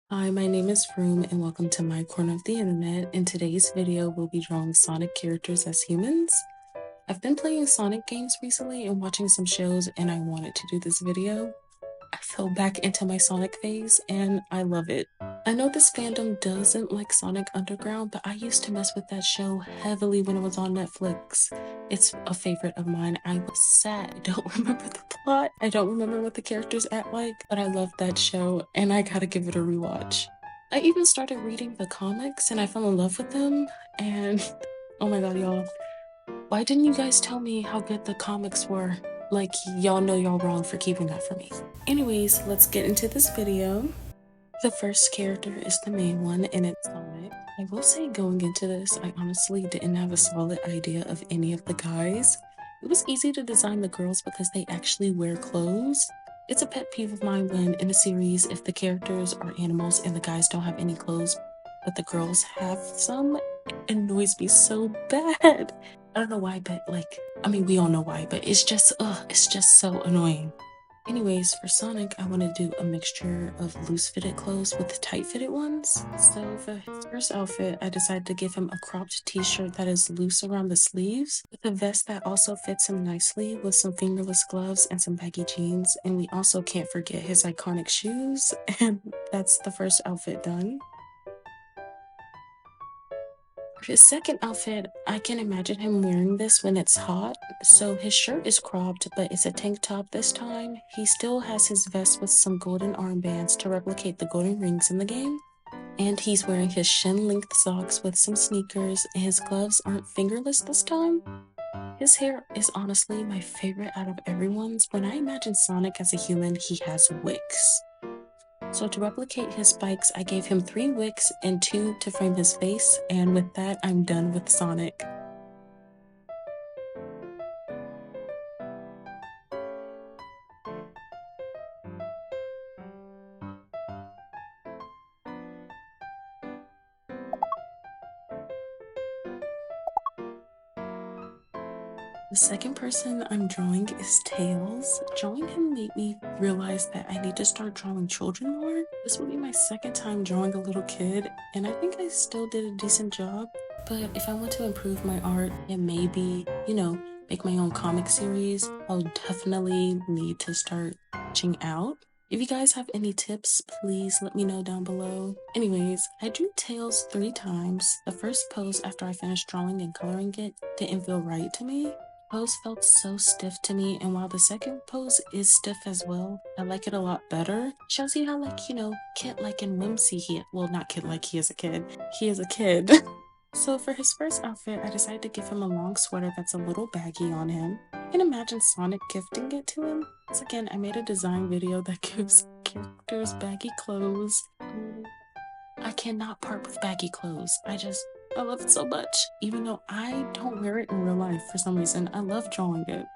Hi, my name is Vroom and welcome to my corner of the internet. In today's video, we'll be drawing Sonic characters as humans. I've been playing Sonic games recently and watching some shows and I wanted to do this video. I fell back into my Sonic phase and I love it. I know this fandom doesn't like Sonic Underground, but I used to mess with that show heavily when it was on Netflix. It's a favorite of mine. I was sad. I don't remember the plot. I don't remember what the characters act like, but I love that show and I gotta give it a rewatch. I even started reading the comics and I fell in love with them and oh my god, y'all. Why didn't you guys tell me how good the comics were? Like, y'all know y'all wrong for keeping that from me. Anyways, let's get into this video. The first character is the main one, and it's Sonic. I will say going into this, I honestly didn't have a solid idea of any of the guys. It was easy to design the girls because they actually wear clothes. It's a pet peeve of mine when in a series, if the characters are animals and the guys don't have any clothes, but the girls have some, it annoys me so bad. I don't know why, but we all know why, but it's just so annoying. Anyways, for Sonic, I want to do a mixture of loose fitted clothes with tight fitted ones. So for his first outfit, I decided to give him a cropped t-shirt that is loose around the sleeves, with a vest that also fits him nicely with some fingerless gloves and some baggy jeans. And we also can't forget his iconic shoes, and that's the first outfit done. For his second outfit, I can imagine him wearing this when it's hot. So his shirt is cropped, but it's a tank top this time. He still has his vest with some golden armbands to replicate the golden rings in the game. And he's wearing his shin-length socks with some sneakers, and his gloves aren't fingerless this time. His hair is honestly my favorite out of everyone's. When I imagine Sonic as a human, he has wicks. So to replicate his spikes, I gave him 3 wicks and 2 to frame his face, and with that, I'm done with Sonic. The second person I'm drawing is Tails. Drawing him made me realize that I need to start drawing children more. This will be my second time drawing a little kid, and I think I still did a decent job. But if I want to improve my art and maybe, make my own comic series, I'll definitely need to start reaching out. If you guys have any tips, please let me know down below. Anyways, I drew Tails 3 times. The first pose after I finished drawing and coloring it didn't feel right to me. Pose felt so stiff to me, and while the second pose is stiff as well, I like it a lot better. Shows you how, kid-like and whimsy not kid-like, he is a kid. He is a kid. So for his first outfit, I decided to give him a long sweater that's a little baggy on him. I can imagine Sonic gifting it to him. Once again, I made a design video that gives characters baggy clothes. I cannot part with baggy clothes. I love it so much. Even though I don't wear it in real life for some reason, I love drawing it.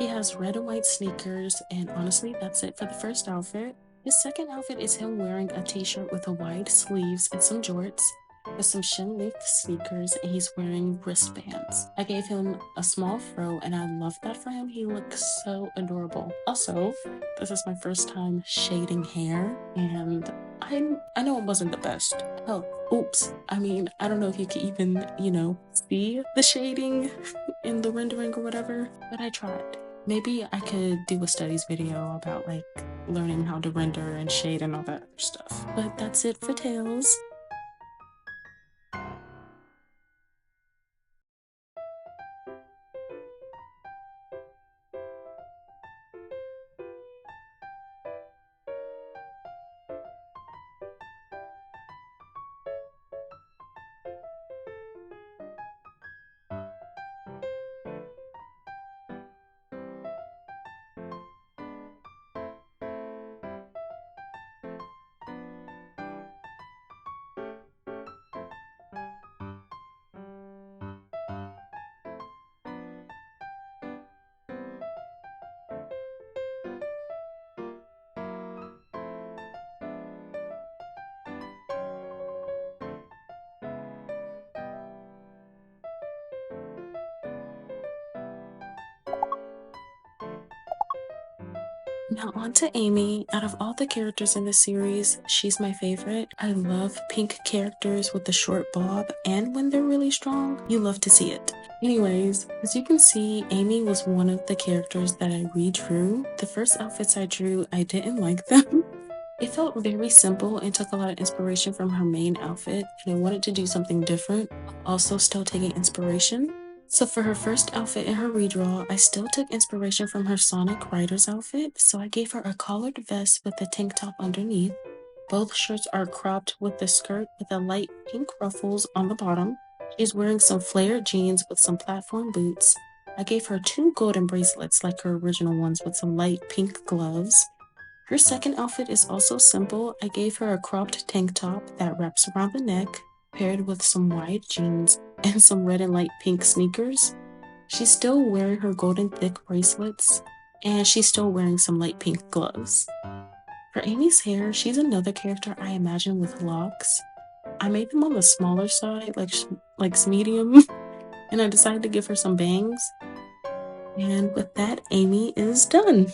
He has red and white sneakers, and honestly, that's it for the first outfit. His second outfit is him wearing a t-shirt with a wide sleeves and some jorts with some shin-length sneakers, and he's wearing wristbands. I gave him a small fro, and I love that for him. He looks so adorable. Also, this is my first time shading hair, and I know it wasn't the best. Oh, oops. I don't know if you can even, see the shading in the rendering or whatever, but I tried. Maybe I could do a studies video about learning how to render and shade and all that other stuff. But that's it for Tails. Now on to Amy. Out of all the characters in the series, she's my favorite. I love pink characters with the short bob, and when they're really strong, you love to see it. Anyways, as you can see, Amy was one of the characters that I redrew. The first outfits I drew, I didn't like them. It felt very simple and took a lot of inspiration from her main outfit, and I wanted to do something different, also still taking inspiration. So for her first outfit in her redraw, I still took inspiration from her Sonic Rider's outfit, so I gave her a collared vest with a tank top underneath. Both shirts are cropped with the skirt with the light pink ruffles on the bottom. She's wearing some flared jeans with some platform boots. I gave her two golden bracelets like her original ones with some light pink gloves. Her second outfit is also simple. I gave her a cropped tank top that wraps around the neck, paired with some wide jeans and some red and light pink sneakers. She's still wearing her golden thick bracelets, and she's still wearing some light pink gloves. For Amy's hair, she's another character I imagine with locks. I made them on the smaller side, like medium, and I decided to give her some bangs. And with that, Amy is done.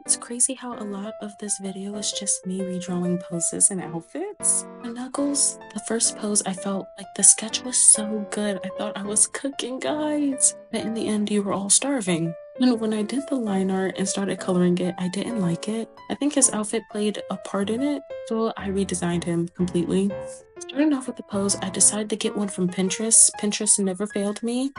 It's crazy how a lot of this video is just me redrawing poses and outfits. For Knuckles, the first pose, I felt like the sketch was so good. I thought I was cooking, guys. But in the end, you were all starving. And when I did the line art and started coloring it, I didn't like it. I think his outfit played a part in it, so I redesigned him completely. Starting off with the pose, I decided to get one from Pinterest. Pinterest never failed me.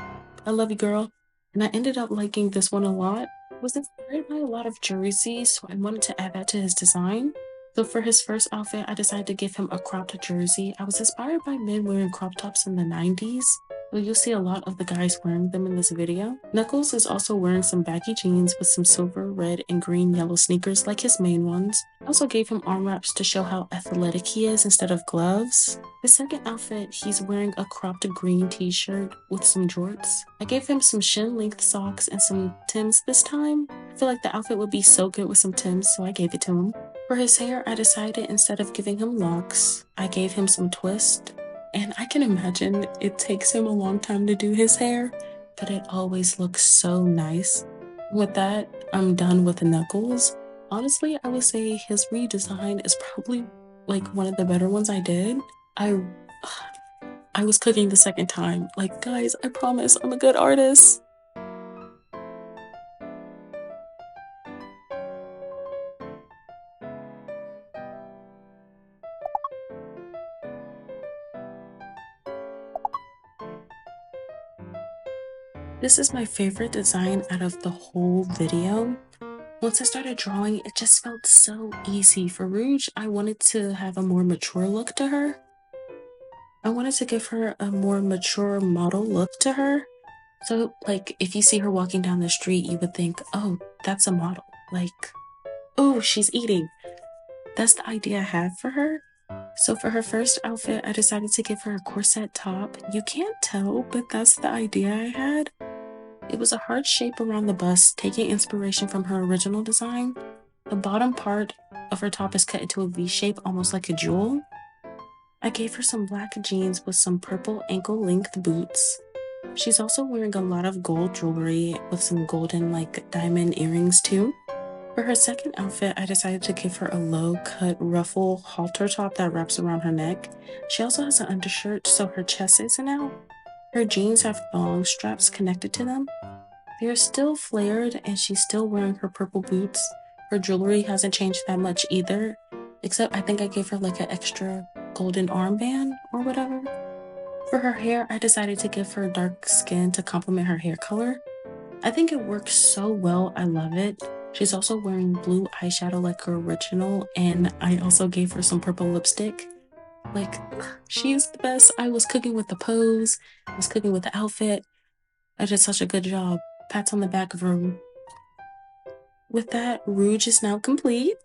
I love you, girl. And I ended up liking this one a lot. Was inspired by a lot of jerseys, so I wanted to add that to his design. So for his first outfit, I decided to give him a cropped jersey. I was inspired by men wearing crop tops in the 90s, so you'll see a lot of the guys wearing them in this video. Knuckles is also wearing some baggy jeans with some silver, red, and green yellow sneakers like his main ones. I also gave him arm wraps to show how athletic he is instead of gloves. The second outfit, he's wearing a cropped green t-shirt with some jorts. I gave him some shin-length socks and some Tims this time. I feel like the outfit would be so good with some Tims, so I gave it to him. For his hair, I decided instead of giving him locks, I gave him some twist. And I can imagine it takes him a long time to do his hair, but it always looks so nice. With that, I'm done with Knuckles. Honestly, I would say his redesign is probably like one of the better ones I did. I was cooking the second time. Like, guys, I promise I'm a good artist. This is my favorite design out of the whole video. Once I started drawing, it just felt so easy. For Rouge, I wanted to have a more mature look to her. I wanted to give her a more mature model look to her. So, like, if you see her walking down the street, you would think, oh, that's a model. Like, oh, she's eating. That's the idea I have for her. So for her first outfit, I decided to give her a corset top. You can't tell, but that's the idea I had. It was a heart shape around the bust, taking inspiration from her original design. The bottom part of her top is cut into a V shape, almost like a jewel. I gave her some black jeans with some purple ankle-length boots. She's also wearing a lot of gold jewelry with some golden, like, diamond earrings too. For her second outfit, I decided to give her a low-cut ruffle halter top that wraps around her neck. She also has an undershirt, so her chest isn't out. Her jeans have thong straps connected to them. They're still flared, and she's still wearing her purple boots. Her jewelry hasn't changed that much either, except I think I gave her like an extra golden armband or whatever. For her hair, I decided to give her dark skin to complement her hair color. I think it works so well, I love it. She's also wearing blue eyeshadow like her original, and I also gave her some purple lipstick. Like, she is the best. I was cooking with the pose, I was cooking with the outfit. I did such a good job. Pats on the back of her. With that, Rouge is now complete.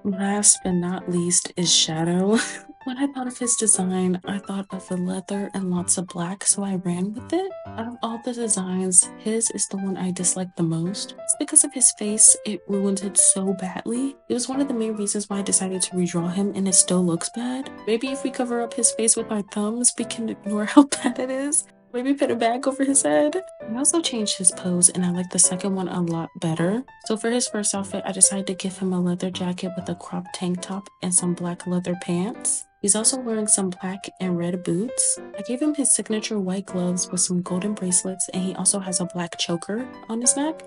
Last but not least is Shadow. When I thought of his design, I thought of the leather and lots of black, so I ran with it. Out of all the designs, his is the one I dislike the most. It's because of his face, it ruined it so badly. It was one of the main reasons why I decided to redraw him, and it still looks bad. Maybe if we cover up his face with our thumbs, we can ignore how bad it is. Maybe put a bag over his head. I also changed his pose and I like the second one a lot better. So for his first outfit, I decided to give him a leather jacket with a cropped tank top and some black leather pants. He's also wearing some black and red boots. I gave him his signature white gloves with some golden bracelets, and he also has a black choker on his neck.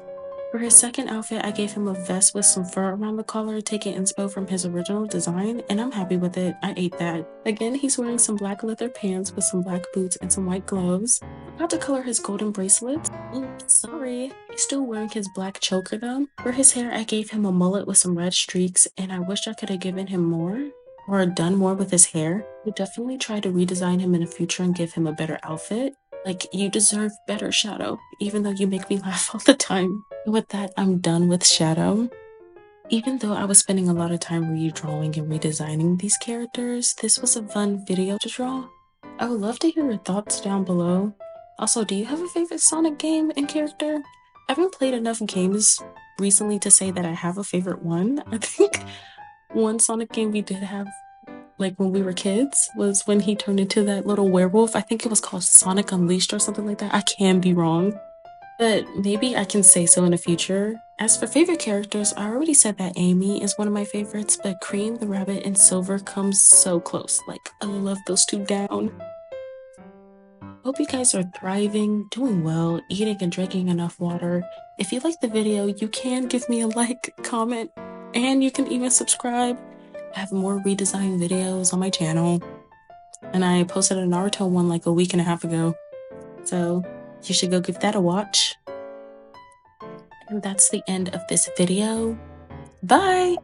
For his second outfit, I gave him a vest with some fur around the collar, taking inspo from his original design, and I'm happy with it. I ate that. Again, he's wearing some black leather pants with some black boots and some white gloves. Forgot to color his golden bracelets. Oops, sorry. He's still wearing his black choker though. For his hair, I gave him a mullet with some red streaks, and I wish I could have given him more or done more with his hair. We'll definitely try to redesign him in the future and give him a better outfit. Like, you deserve better, Shadow, even though you make me laugh all the time. And with that, I'm done with Shadow. Even though I was spending a lot of time redrawing and redesigning these characters, this was a fun video to draw. I would love to hear your thoughts down below. Also, do you have a favorite Sonic game and character? I haven't played enough games recently to say that I have a favorite one. I think one Sonic game we did have, like when we were kids, was when he turned into that little werewolf. I think it was called Sonic Unleashed or something like that. I can be wrong, but maybe I can say so in the future. As for favorite characters, I already said that Amy is one of my favorites, but Cream, the Rabbit, and Silver comes so close. Like, I love those two down. Hope you guys are thriving, doing well, eating and drinking enough water. If you liked the video, you can give me a like, comment, and you can even subscribe. I have more redesign videos on my channel, and I posted a Naruto one like a week and a half ago, so you should go give that a watch. And that's the end of this video. Bye!